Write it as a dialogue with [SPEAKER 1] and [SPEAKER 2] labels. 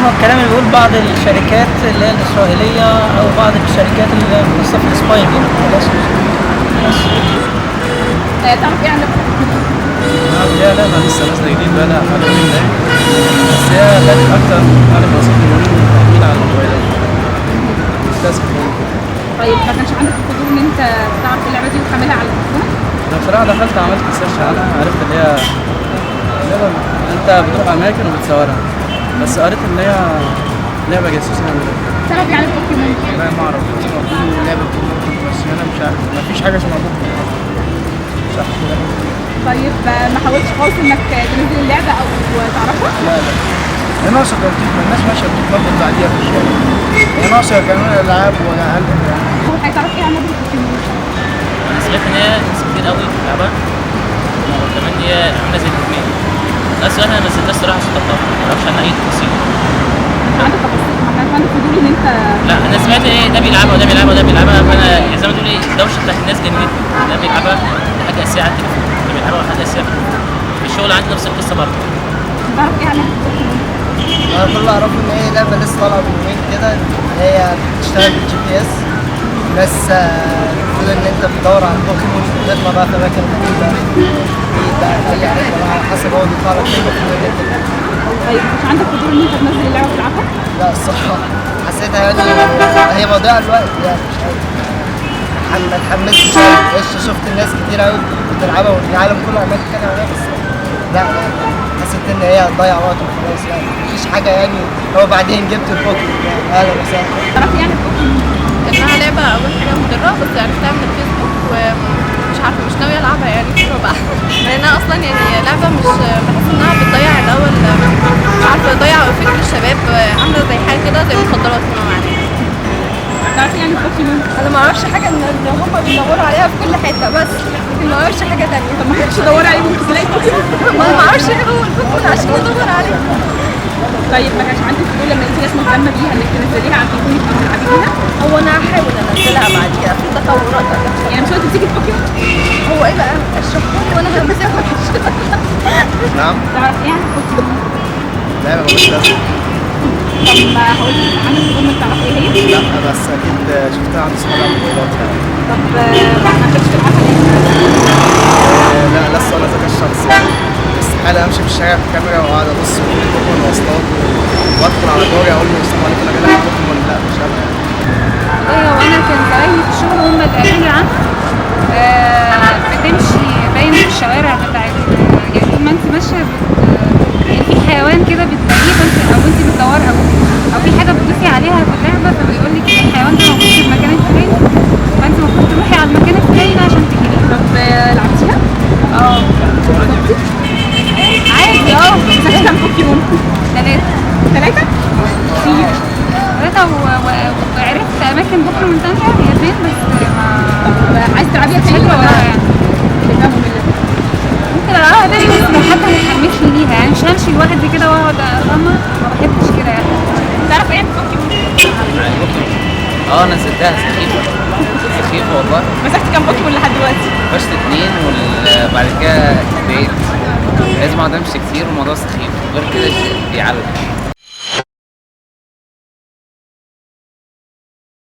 [SPEAKER 1] هو الكلام اللي بيقول بعض الشركات اللي هي الإسرائيلية أو بعض الشركات اللي خاصة في السبايك يعني خلاص بس.
[SPEAKER 2] تعرف ايه عن لعبة بوكيمون؟
[SPEAKER 3] هي لعبة لسه نازلة جديد بقالها حوالي يومين، بس هي كانت أكتر على ما أظن تأمين على الموبايلات بس.
[SPEAKER 2] طيب ما كانش عندك الفضول ان انت تعرف اللعبة دي وتحملها على التليفون؟
[SPEAKER 3] أنا بصراحة دخلت عملت سيرش عنها، عرفت إن هي لعبة أنت بتروح أماكن وبتصورها، بس قريت إن هي لعبة جاسوسة يعني.
[SPEAKER 2] تعرف يعني بوكيمون؟
[SPEAKER 3] لا ما أعرف، لعبة بوكيمون بس أنا مش عارف، مفيش حاجة اسمها بوكيمون صح كده؟
[SPEAKER 2] طيب ما حاولتش خالص انك تنزل اللعبة او تعرفها؟
[SPEAKER 3] لا هي ناقصة تنطيط، ما الناس ماشية بتتنطط بعديها في الشارع. هي ناقصة كمان ألعاب ولا أقل يعني.
[SPEAKER 2] هو هتعرف ايه عن لعبة بوكيمون؟
[SPEAKER 4] انا سمعت ان هي ناس كتير قوي بتلعبها، وكمان هي عامله زي الادمان. بس انا ما نزلتهاش صراحه عشان ما اعرفش عنها اي تفاصيل.
[SPEAKER 2] عندك تفاصيل؟ ما كانش عندك فضول ان انت
[SPEAKER 4] لا انا سمعت ايه ده بيلعبها وده بيلعبها وده بيلعبها، فانا زي ما تقول ايه الدوشه بتاعت الناس جننتني. ده بيلعبها دي حاجه اساسيه على التليفون، ده بيلعبها حاجه اساسيه في الشغل. عندي نفس القصه برضه.
[SPEAKER 2] تعرف ايه عن لعبة بوكيمون؟
[SPEAKER 5] انا كل اللي اعرفه ان هي لعبه لسه طالعه من يومين كده، هي بتشتغل بالجي بي اس، بس المفروض ان انت بتدور على البوكيمون وتطلع بقى في اماكن غريبه بقى اي حاجه بقى على حسب هو بيطلع لك ايه بوكيمون اللي انت بتلعبه.
[SPEAKER 2] طيب مش عندك فضول ان انت تنزل اللعبة وتلعبها؟
[SPEAKER 5] لا الصراحه حسيتها يعني هي مضيعه الوقت يعني مش عارف، ما اتحمستش قوي. شفت الناس كتير قوي بتلعبها والعالم كله عمال يتكلم عليها، بس لا يعني حسيت ان هي هتضيع وقت وخلاص يعني مفيش حاجه يعني. هو بعدين جبت البوكيمون يعني اهلا وسهلا.
[SPEAKER 2] تعرف ايه عن بوكيمون؟
[SPEAKER 6] انها لعبه اول حاجه مضره، بس عرفتها من الفيسبوك ومش عارفه مش ناويه العبها يعني بسرعه بقى لانها اصلا يعني لعبه مش بحس انها بتضيع الاول، مش عارفه تضيع فكر الشباب، عامله زي حاجه كده زي المخدرات نوعا ما.
[SPEAKER 2] تعرف ايه عن بوكيمون؟
[SPEAKER 6] انا ما اعرفش حاجه ان هم بيدوروا عليها في كل حته بس، لكن ما اعرفش حاجه تانية.
[SPEAKER 2] طب ما حدش تدور عليه ممكن تلاقي بوكيمون؟
[SPEAKER 6] ما اعرفش ايه هو البوكيمون عشان ادور عليه.
[SPEAKER 2] طيب ما كانش عندك فضول لما في ناس مهتمه بيها انك تنزليها على تليفونك او تلعبي بيها؟
[SPEAKER 6] هو انا هحاول انزلها بعد كده في تطورات.
[SPEAKER 2] يعني مش هتمسكي البوكيمون؟
[SPEAKER 6] هو ايه بقى؟ اشرحولي وانا همسكه.
[SPEAKER 3] نعم
[SPEAKER 2] تعرف ايه عن بوكيمون؟
[SPEAKER 3] لعبة مش لازمة.
[SPEAKER 2] طب ما هقول لك عندك فضول انك تعرف ايه هي؟
[SPEAKER 3] لا بس أكيد شفتها عند أصحابي على الموبايلات يعني.
[SPEAKER 2] طب ما حبيتش تلعبها ليه؟
[SPEAKER 3] لا لسه ولا ذكاء الشخص يعني، استحالة أمشي في الشارع بكاميرا وأقعد أبص في البوكيمون وأصطاد وأدخل على جاري أقول له السلام عليكم أنا جاي بوكيمون، لا مش أنا يعني.
[SPEAKER 7] والله هو انا كان زمايلي في الشغل هم اللي قالوا لي عنها. بتمشي باين في الشوارع بتاعت، يعني طول ما انت ماشيه يعني في حيوان كده بتلاقيه فانت او انت بتدوري او في حاجه بتدوسي عليها في اللعبه فبيقول لك الحيوان ده موجود في المكان الفلاني، فانت المفروض تروحي على المكان الفلاني ده عشان تجيبيه.
[SPEAKER 2] طب لعبتيها؟
[SPEAKER 7] اه عادي.
[SPEAKER 2] مسكتي كام بوكيمون؟
[SPEAKER 7] 3
[SPEAKER 2] كتير.
[SPEAKER 7] وعرفت اماكن بوكيمون تانية هي فين بس
[SPEAKER 2] طب عايز تلعبيها تاني ولا
[SPEAKER 7] يعني
[SPEAKER 2] شايفاها مملة؟
[SPEAKER 7] ممكن العبها تاني بس لو حد هيحمسني ليها، يعني مش همشي لوحدي كده واقعد فاهمة، ما بحبش كده يعني.
[SPEAKER 2] تعرف ايه عن بوكيمون؟
[SPEAKER 4] يعني بوكيمون انا نزلتها سخيفه سخيفه والله.
[SPEAKER 2] مسكتي كام بوكيمون لحد دلوقتي؟
[SPEAKER 4] فشت 2 وبعد كده اتضايقت، لازم اقعد امشي كتير والموضوع سخيف، غير كده بيعلق.